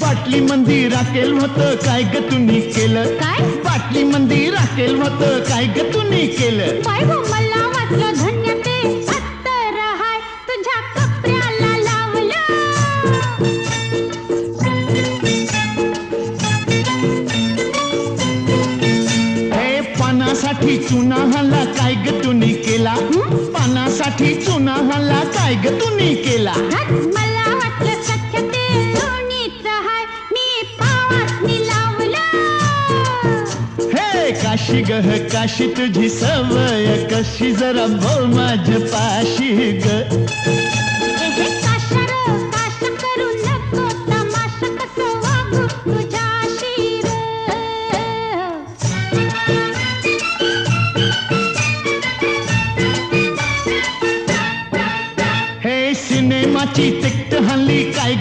बाटली मंदी राखेल होतं काय ग तुम्ही केलं काय? बाटली मंदी राखेल होतं काय ग तुम्ही केलं काय हो मला वाटलं धन्य ते अत्तर हाय तुझ्या कपड्याला लावलं हे पानासाठी चुना हाला काय ग तुम्ही केला पानासाठी चुना हाला काय ग तुम्ही केला मला वाटलं सख्य ते लोणीच हाय मी पावासनी लावलं हे काशी गह काशी तुझी सवय कशी जरा बोल माझ्या पाशी ग